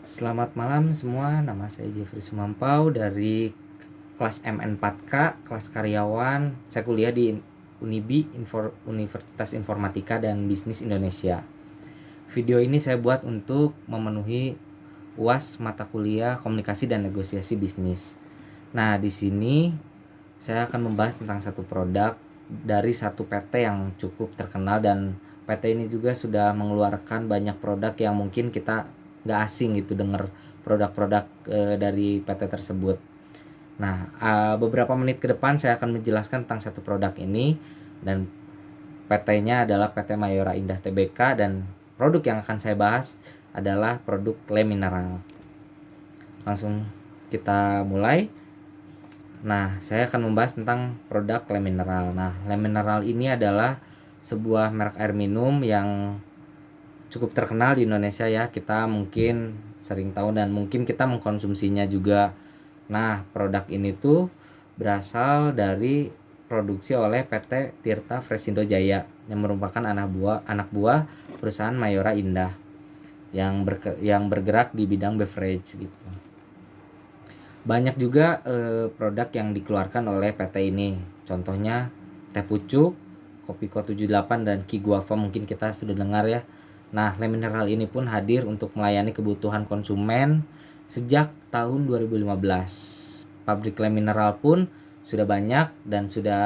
Selamat malam semua, nama saya Jeffrey Sumampau dari kelas MN4K, kelas karyawan. Saya kuliah di Unibi, Universitas Informatika dan Bisnis Indonesia. Video ini saya buat untuk memenuhi UAS mata kuliah Komunikasi dan Negosiasi Bisnis. Nah, di sini saya akan membahas tentang satu produk dari satu PT yang cukup terkenal, dan PT ini juga sudah mengeluarkan banyak produk yang mungkin kita nggak asing gitu dengar produk-produk dari PT tersebut. Nah, beberapa menit ke depan saya akan menjelaskan tentang satu produk ini, dan PT-nya adalah PT Mayora Indah Tbk, dan produk yang akan saya bahas adalah produk Le Mineral. Langsung kita mulai. Nah, saya akan membahas tentang produk Le Mineral. Nah, Le Mineral ini adalah sebuah merek air minum yang cukup terkenal di Indonesia ya. Kita mungkin sering tahu dan mungkin kita mengkonsumsinya juga. Nah, produk ini tuh berasal dari produksi oleh PT Tirta Fresindo Jaya yang merupakan anak buah perusahaan Mayora Indah yang bergerak di bidang beverage gitu. Banyak juga produk yang dikeluarkan oleh PT ini. Contohnya teh pucuk, Kopiko 78 dan Ki Guava, mungkin kita sudah dengar ya. Nah, Le Mineral ini pun hadir untuk melayani kebutuhan konsumen sejak tahun 2015. Pabrik Le Mineral pun sudah banyak dan sudah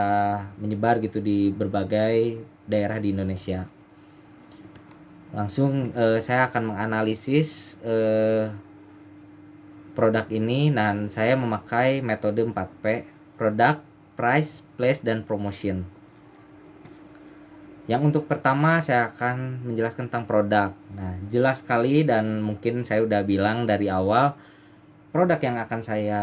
menyebar gitu di berbagai daerah di Indonesia. Langsung saya akan menganalisis produk ini, dan saya memakai metode 4P: product, price, place, dan promotion. Yang untuk pertama saya akan menjelaskan tentang produk. Nah, jelas sekali dan mungkin saya udah bilang dari awal, produk yang akan saya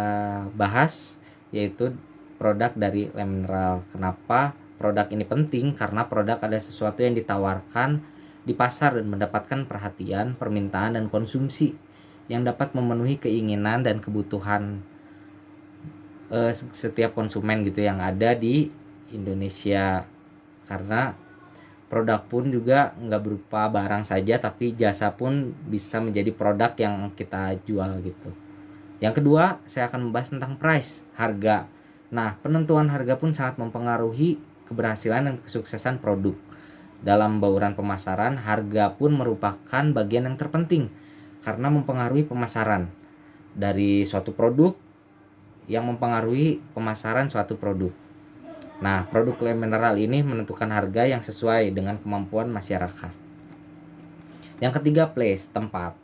bahas yaitu produk dari Le Mineral. Kenapa produk ini penting? Karena produk ada sesuatu yang ditawarkan di pasar dan mendapatkan perhatian, permintaan, dan konsumsi yang dapat memenuhi keinginan dan kebutuhan setiap konsumen gitu yang ada di Indonesia. Karena produk pun juga nggak berupa barang saja, tapi jasa pun bisa menjadi produk yang kita jual gitu. Yang kedua, saya akan membahas tentang price, harga. Nah, penentuan harga pun sangat mempengaruhi keberhasilan dan kesuksesan produk. Dalam bauran pemasaran, harga pun merupakan bagian yang terpenting karena mempengaruhi pemasaran dari suatu produk, yang mempengaruhi pemasaran suatu produk. Nah, produk Le Mineral ini menentukan harga yang sesuai dengan kemampuan masyarakat. Yang ketiga, place, tempat.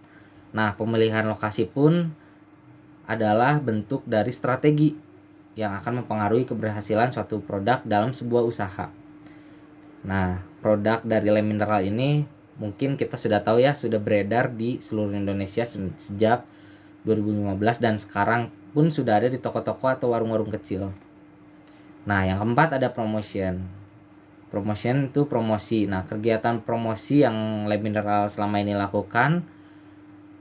Nah, pemilihan lokasi pun adalah bentuk dari strategi yang akan mempengaruhi keberhasilan suatu produk dalam sebuah usaha. Nah, produk dari Le Mineral ini mungkin kita sudah tahu ya, sudah beredar di seluruh Indonesia sejak 2015, dan sekarang pun sudah ada di toko-toko atau warung-warung kecil. Nah, yang keempat ada promotion. Promotion itu promosi. Nah, kegiatan promosi yang Le Mineral selama ini lakukan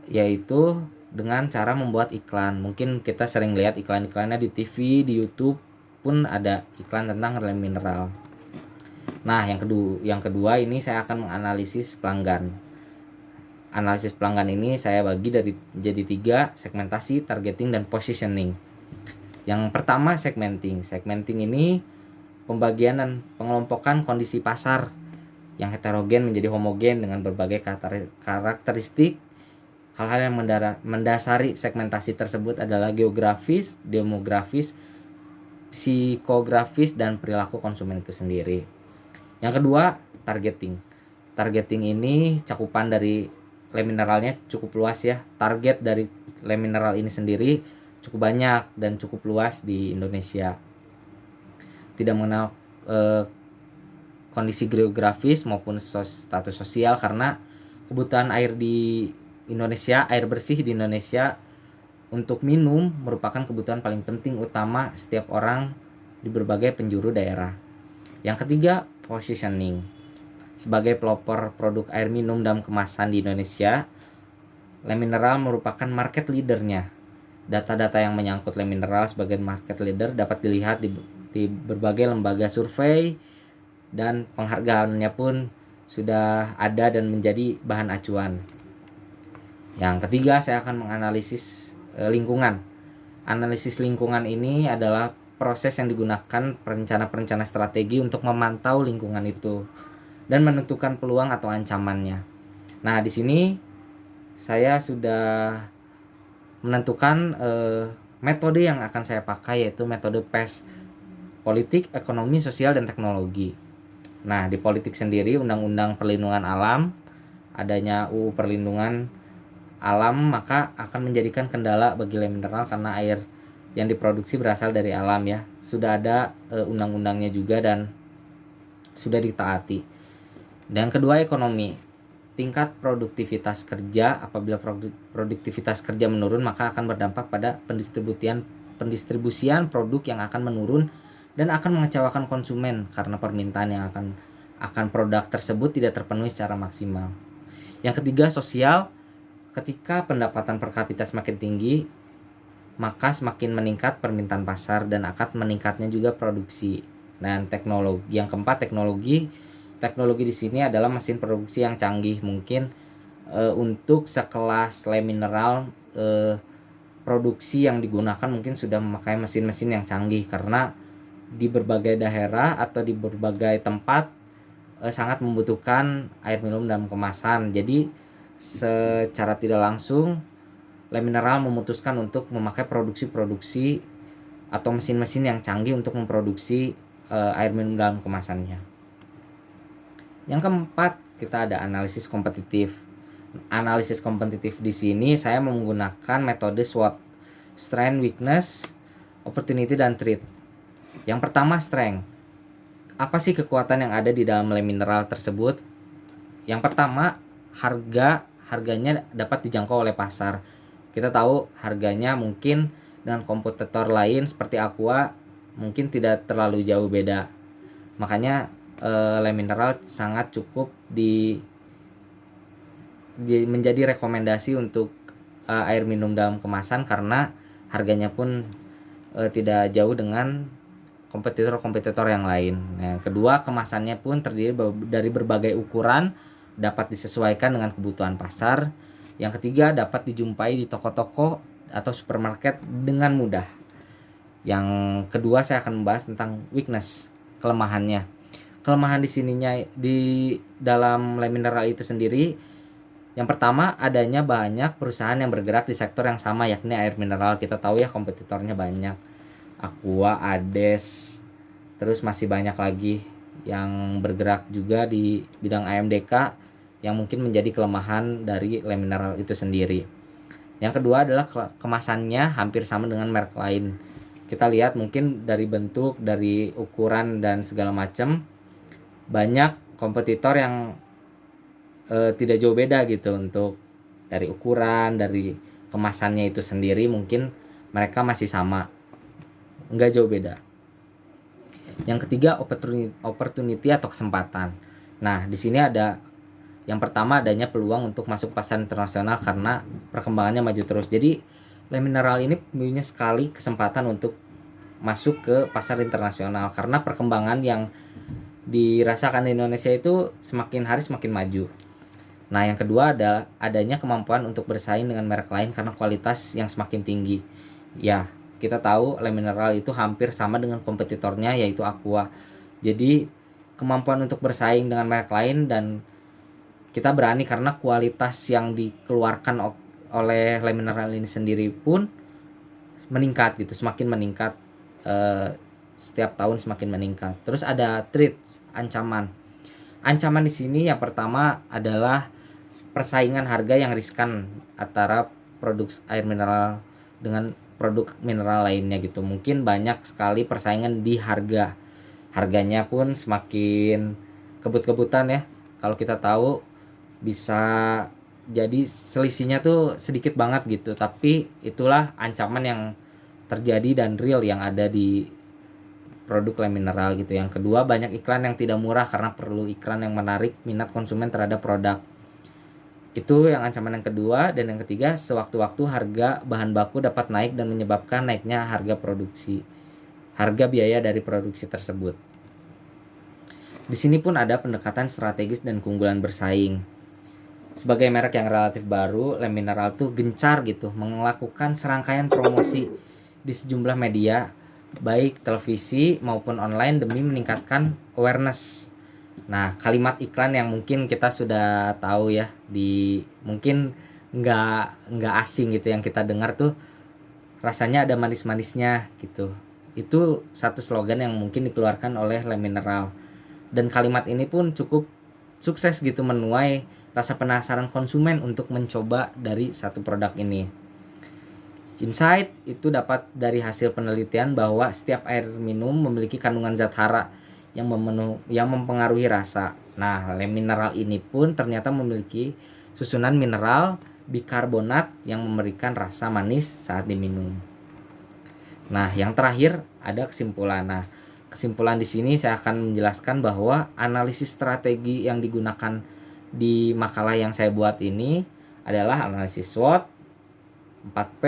yaitu dengan cara membuat iklan. Mungkin kita sering lihat iklan-iklannya di TV, di YouTube pun ada iklan tentang Le Mineral. Nah, yang kedua ini saya akan menganalisis pelanggan. Analisis pelanggan ini saya bagi jadi 3: segmentasi, targeting, dan positioning. Yang pertama, segmenting. Segmenting ini pembagian dan pengelompokan kondisi pasar yang heterogen menjadi homogen dengan berbagai karakteristik. Hal-hal yang mendasari segmentasi tersebut adalah geografis, demografis, psikografis, dan perilaku konsumen itu sendiri. Yang kedua, targeting. Targeting ini cakupan dari Le Mineralnya cukup luas ya. Target dari Le Mineral ini sendiri cukup banyak dan cukup luas di Indonesia. Tidak mengenal kondisi geografis maupun status sosial, karena kebutuhan air di Indonesia, air bersih di Indonesia untuk minum merupakan kebutuhan paling penting utama setiap orang di berbagai penjuru daerah. Yang ketiga, positioning. Sebagai pelopor produk air minum dalam kemasan di Indonesia, Le Mineral merupakan market leadernya. Data-data yang menyangkut Le Mineral sebagai market leader dapat dilihat di berbagai lembaga survei, dan penghargaannya pun sudah ada dan menjadi bahan acuan. Yang ketiga, saya akan menganalisis lingkungan. Analisis lingkungan ini adalah proses yang digunakan perencana-perencana strategi untuk memantau lingkungan itu dan menentukan peluang atau ancamannya. Nah, di sini saya sudah menentukan metode yang akan saya pakai, yaitu metode PES, politik, ekonomi, sosial, dan teknologi. Nah, di politik sendiri, Undang-Undang Perlindungan Alam, adanya UU Perlindungan Alam maka akan menjadikan kendala bagi lem mineral karena air yang diproduksi berasal dari alam ya. Sudah ada undang-undangnya juga dan sudah ditaati. Dan kedua, ekonomi. Tingkat produktivitas kerja, apabila produktivitas kerja menurun maka akan berdampak pada pendistribusian produk yang akan menurun dan akan mengecewakan konsumen karena permintaan yang akan produk tersebut tidak terpenuhi secara maksimal. Yang ketiga, sosial. Ketika pendapatan per kapita semakin tinggi, maka semakin meningkat permintaan pasar dan akan meningkatnya juga produksi. Dan teknologi. Yang keempat, teknologi. Teknologi di sini adalah mesin produksi yang canggih. Mungkin untuk sekelas lem mineral, produksi yang digunakan mungkin sudah memakai mesin-mesin yang canggih, karena di berbagai daerah atau di berbagai tempat sangat membutuhkan air minum dalam kemasan. Jadi secara tidak langsung lem mineral memutuskan untuk memakai produksi-produksi atau mesin-mesin yang canggih untuk memproduksi air minum dalam kemasannya. Yang keempat, kita ada analisis kompetitif. Analisis kompetitif di sini saya menggunakan metode SWOT, strength, weakness, opportunity, dan threat. Yang pertama, strength. Apa sih kekuatan yang ada di dalam lem mineral tersebut? Yang pertama, harganya dapat dijangkau oleh pasar. Kita tahu harganya mungkin dengan kompetitor lain seperti Aqua mungkin tidak terlalu jauh beda. Makanya lem mineral sangat cukup menjadi rekomendasi untuk air minum dalam kemasan karena harganya pun tidak jauh dengan kompetitor-kompetitor yang lain. Nah, kedua, kemasannya pun terdiri dari berbagai ukuran, dapat disesuaikan dengan kebutuhan pasar. Yang ketiga, dapat dijumpai di toko-toko atau supermarket dengan mudah. Yang kedua, saya akan membahas tentang weakness, kelemahannya. Kelemahan di sininya di dalam lem mineral itu sendiri, yang pertama, adanya banyak perusahaan yang bergerak di sektor yang sama, yakni air mineral. Kita tahu ya kompetitornya banyak, Aqua, Ades, terus masih banyak lagi yang bergerak juga di bidang AMDK yang mungkin menjadi kelemahan dari lem mineral itu sendiri. Yang kedua adalah kemasannya hampir sama dengan merek lain. Kita lihat mungkin dari bentuk, dari ukuran dan segala macam, banyak kompetitor yang tidak jauh beda gitu untuk dari ukuran, dari kemasannya itu sendiri, mungkin mereka masih sama, nggak jauh beda. Yang ketiga, opportunity atau kesempatan. Nah, di sini ada yang pertama, adanya peluang untuk masuk pasar internasional karena perkembangannya maju terus. Jadi lem mineral ini punya sekali kesempatan untuk masuk ke pasar internasional karena perkembangan yang dirasakan di Indonesia itu semakin hari semakin maju. Nah, yang kedua ada adanya kemampuan untuk bersaing dengan merek lain karena kualitas yang semakin tinggi. Ya, kita tahu lem mineral itu hampir sama dengan kompetitornya yaitu Aqua. Jadi kemampuan untuk bersaing dengan merek lain dan kita berani karena kualitas yang dikeluarkan oleh lem mineral ini sendiri pun meningkat gitu, semakin meningkat, setiap tahun semakin meningkat. Terus ada threat, ancaman. Ancaman di sini yang pertama adalah persaingan harga yang riskan antara produk air mineral dengan produk mineral lainnya gitu. Mungkin banyak sekali persaingan di harga. Harganya pun semakin kebut-kebutan ya. Kalau kita tahu bisa jadi selisihnya tuh sedikit banget gitu. Tapi itulah ancaman yang terjadi dan real yang ada di produk lem mineral gitu. Yang kedua, banyak iklan yang tidak murah karena perlu iklan yang menarik minat konsumen terhadap produk. Itu yang ancaman yang kedua. Dan yang ketiga, sewaktu-waktu harga bahan baku dapat naik dan menyebabkan naiknya harga biaya dari produksi tersebut. Di sini pun ada pendekatan strategis dan keunggulan bersaing. Sebagai merek yang relatif baru, Le Mineral tuh gencar gitu melakukan serangkaian promosi di sejumlah media, baik televisi maupun online demi meningkatkan awareness. Nah, kalimat iklan yang mungkin kita sudah tahu ya, di mungkin nggak asing gitu yang kita dengar tuh, rasanya ada manis-manisnya gitu. Itu satu slogan yang mungkin dikeluarkan oleh Le Mineral. Dan kalimat ini pun cukup sukses gitu menuai rasa penasaran konsumen untuk mencoba dari satu produk ini. Insight itu dapat dari hasil penelitian bahwa setiap air minum memiliki kandungan zat hara yang mempengaruhi rasa. Nah, Le Mineral ini pun ternyata memiliki susunan mineral bikarbonat yang memberikan rasa manis saat diminum. Nah, yang terakhir ada kesimpulan. Nah, kesimpulan di sini saya akan menjelaskan bahwa analisis strategi yang digunakan di makalah yang saya buat ini adalah analisis SWOT, 4P,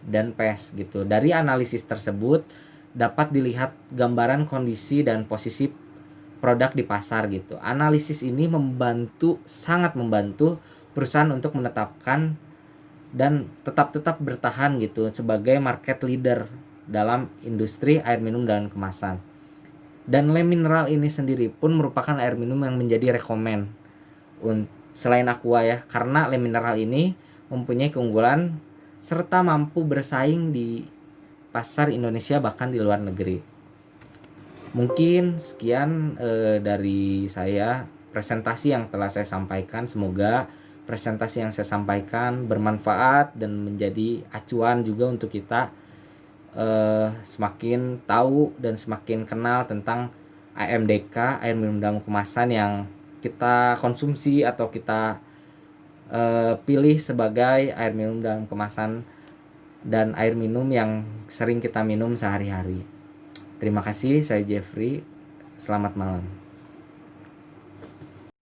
dan PES gitu. Dari analisis tersebut dapat dilihat gambaran kondisi dan posisi produk di pasar gitu. Analisis ini sangat membantu perusahaan untuk menetapkan dan tetap bertahan gitu sebagai market leader dalam industri air minum dan kemasan. Dan Le Mineral ini sendiri pun merupakan air minum yang menjadi rekomen selain Aqua ya, karena Le Mineral ini mempunyai keunggulan serta mampu bersaing di pasar Indonesia bahkan di luar negeri. Mungkin sekian dari saya presentasi yang telah saya sampaikan. Semoga presentasi yang saya sampaikan bermanfaat dan menjadi acuan juga untuk kita semakin tahu dan semakin kenal tentang AMDK, air minum dalam kemasan yang kita konsumsi atau kita pilih sebagai air minum dalam kemasan dan air minum yang sering kita minum sehari-hari. Terima kasih, saya Jeffrey. Selamat malam.